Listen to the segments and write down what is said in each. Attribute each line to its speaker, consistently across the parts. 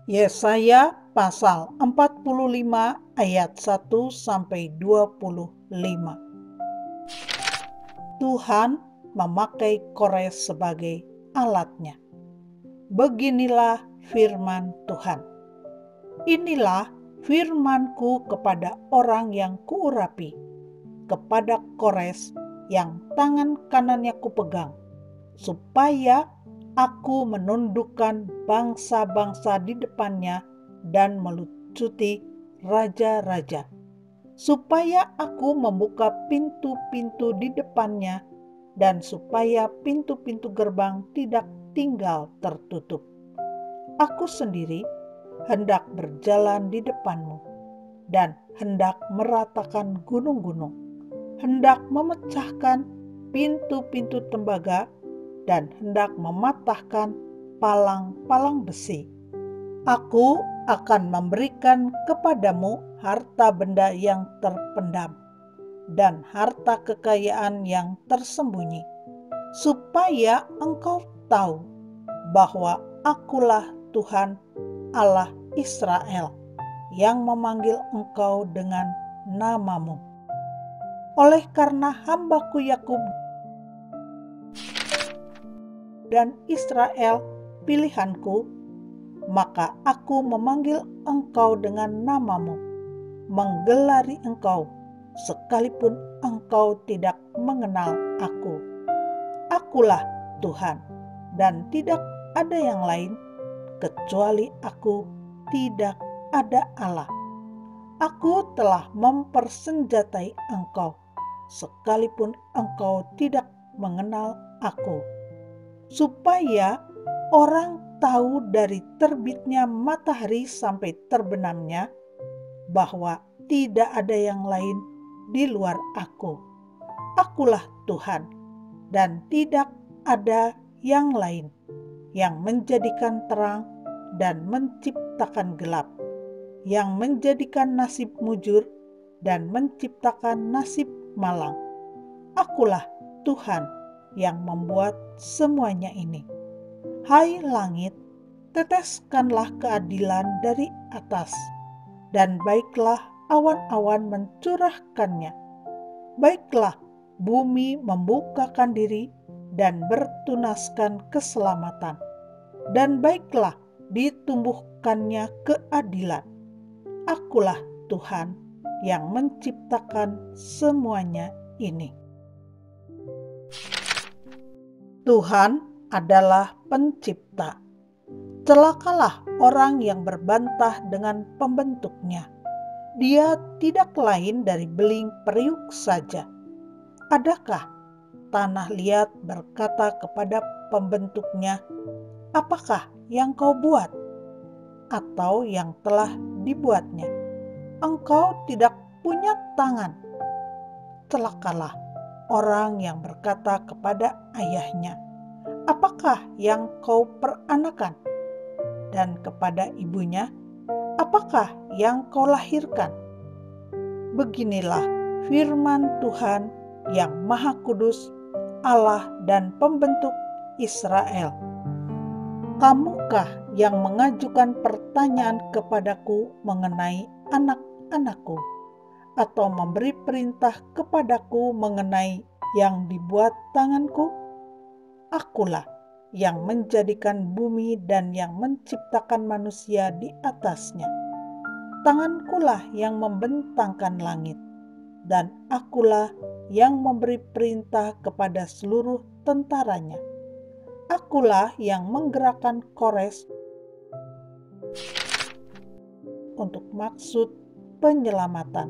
Speaker 1: Yesaya pasal 45 ayat 1-25. Tuhan memakai Kores sebagai alatnya. Beginilah firman Tuhan. Inilah firman-Ku kepada orang yang kuurapi, kepada Kores yang tangan kanannya kupegang, supaya aku menundukkan bangsa-bangsa di depannya dan melucuti raja-raja, supaya aku membuka pintu-pintu di depannya dan supaya pintu-pintu gerbang tidak tinggal tertutup. Aku sendiri hendak berjalan di depanmu dan hendak meratakan gunung-gunung, hendak memecahkan pintu-pintu tembaga dan hendak mematahkan palang-palang besi. Aku akan memberikan kepadamu harta benda yang terpendam dan harta kekayaan yang tersembunyi, supaya engkau tahu bahwa Akulah Tuhan Allah Israel yang memanggil engkau dengan namamu. Oleh karena hamba-Ku Yakub dan Israel pilihanku, maka aku memanggil engkau dengan namamu, menggelari engkau, sekalipun engkau tidak mengenal aku. Akulah Tuhan, dan tidak ada yang lain, kecuali aku tidak ada Allah. Aku telah mempersenjatai engkau, sekalipun engkau tidak mengenal aku, supaya orang tahu dari terbitnya matahari sampai terbenamnya bahwa tidak ada yang lain di luar aku. Akulah Tuhan, dan tidak ada yang lain yang menjadikan terang dan menciptakan gelap, yang menjadikan nasib mujur dan menciptakan nasib malang. Akulah Tuhan yang membuat semuanya ini. Hai langit, teteskanlah keadilan dari atas, dan baiklah awan-awan mencurahkannya. Baiklah bumi membukakan diri dan bertunaskan keselamatan, dan baiklah ditumbuhkannya keadilan. Akulah Tuhan yang menciptakan semuanya ini. Tuhan adalah pencipta. Celakalah orang yang berbantah dengan pembentuknya. Dia tidak lain dari beling periuk saja. Adakah tanah liat berkata kepada pembentuknya, "Apakah yang kau buat?" Atau yang telah dibuatnya, "Engkau tidak punya tangan." Celakalah orang yang berkata kepada ayahnya, "Apakah yang kau peranakan?" Dan kepada ibunya, "Apakah yang kau lahirkan?" Beginilah firman Tuhan yang Maha Kudus, Allah dan Pembentuk Israel. Kamukah yang mengajukan pertanyaan kepadaku mengenai anak-anakku, atau memberi perintah kepadaku mengenai yang dibuat tanganku? Akulah yang menjadikan bumi dan yang menciptakan manusia di atasnya. Tangankulah yang membentangkan langit, dan akulah yang memberi perintah kepada seluruh tentaranya. Akulah yang menggerakkan Kores untuk maksud penyelamatan,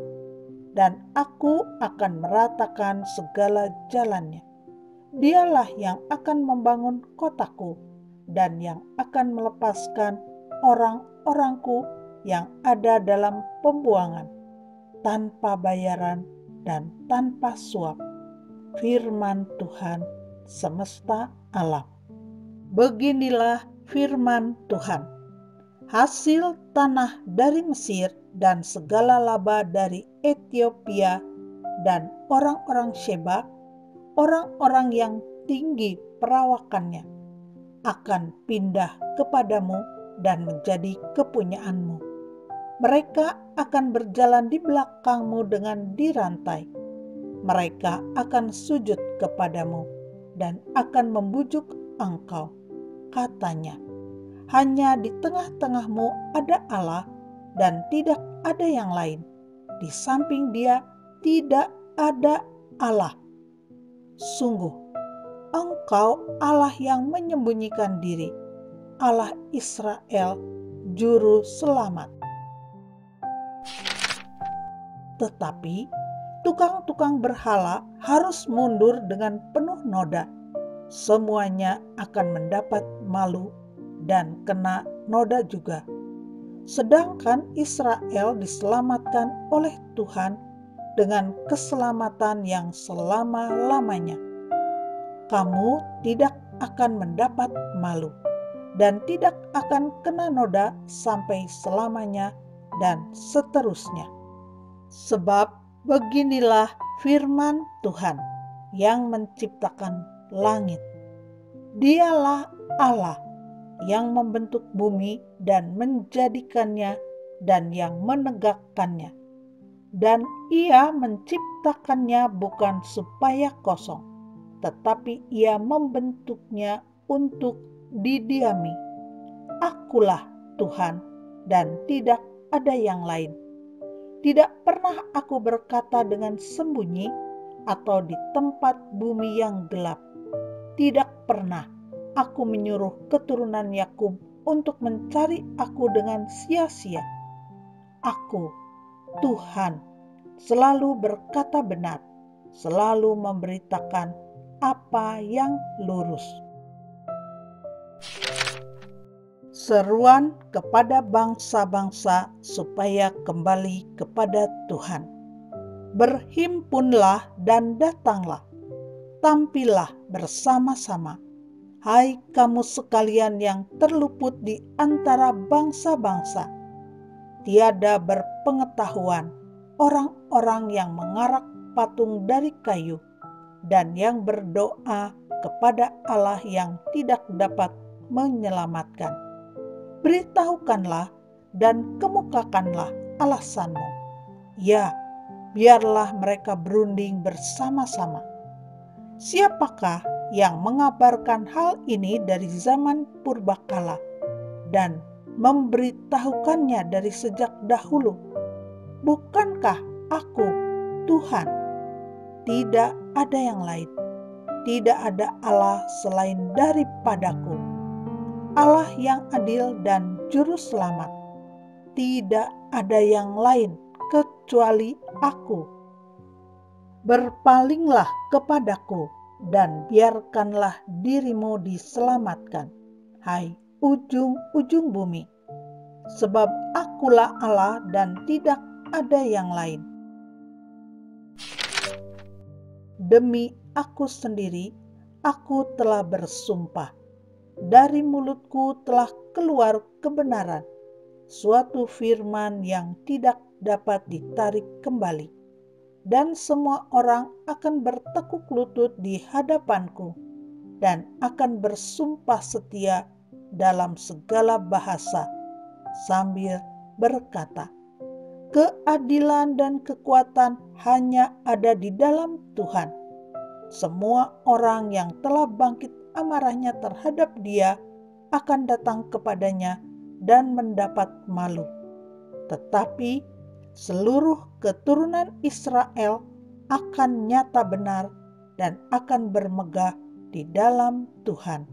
Speaker 1: dan aku akan meratakan segala jalannya. Dialah yang akan membangun kotaku dan yang akan melepaskan orang-orangku yang ada dalam pembuangan, tanpa bayaran dan tanpa suap. Firman Tuhan semesta alam. Beginilah firman Tuhan. Hasil tanah dari Mesir dan segala laba dari Ethiopia dan orang-orang Sheba, orang-orang yang tinggi perawakannya, akan pindah kepadamu dan menjadi kepunyaanmu. Mereka akan berjalan di belakangmu dengan dirantai. Mereka akan sujud kepadamu dan akan membujuk engkau. Katanya, hanya di tengah-tengahmu ada Allah dan tidak ada yang lain. Di samping Dia tidak ada Allah. Sungguh, Engkau Allah yang menyembunyikan diri, Allah Israel, Juru Selamat. Tetapi tukang-tukang berhala harus mundur dengan penuh noda. Semuanya akan mendapat malu dan kena noda juga. Sedangkan Israel diselamatkan oleh Tuhan dengan keselamatan yang selama-lamanya. Kamu tidak akan mendapat malu dan tidak akan kena noda sampai selamanya dan seterusnya. Sebab beginilah firman Tuhan yang menciptakan langit. Dialah Allah yang membentuk bumi dan menjadikannya dan yang menegakkannya. Dan Ia menciptakannya bukan supaya kosong, tetapi Ia membentuknya untuk didiami. Akulah Tuhan dan tidak ada yang lain. Tidak pernah aku berkata dengan sembunyi atau di tempat bumi yang gelap. Tidak pernah aku menyuruh keturunan Yakub untuk mencari aku dengan sia-sia. Aku, Tuhan, selalu berkata benar, selalu memberitakan apa yang lurus. Seruan kepada bangsa-bangsa supaya kembali kepada Tuhan. Berhimpunlah dan datanglah, tampillah bersama-sama, hai kamu sekalian yang terluput di antara bangsa-bangsa. Tiada berpengetahuan orang-orang yang mengarak patung dari kayu dan yang berdoa kepada Allah yang tidak dapat menyelamatkan. Beritahukanlah dan kemukakanlah alasanmu. Ya, biarlah mereka berunding bersama-sama. Siapakah yang mengabarkan hal ini dari zaman purbakala dan memberitahukannya dari sejak dahulu? Bukankah aku, Tuhan? Tidak ada yang lain. Tidak ada Allah selain daripadaku. Allah yang adil dan juru selamat. Tidak ada yang lain kecuali aku. Berpalinglah kepadaku dan biarkanlah dirimu diselamatkan, hai ujung-ujung bumi. Sebab akulah Allah dan tidak ada yang lain. Demi aku sendiri, aku telah bersumpah. Dari mulutku telah keluar kebenaran, suatu firman yang tidak dapat ditarik kembali. Dan semua orang akan bertekuk lutut di hadapanku dan akan bersumpah setia dalam segala bahasa sambil berkata, keadilan dan kekuatan hanya ada di dalam Tuhan. Semua orang yang telah bangkit amarahnya terhadap Dia akan datang kepadanya dan mendapat malu. Tetapi seluruh keturunan Israel akan nyata benar dan akan bermegah di dalam Tuhan.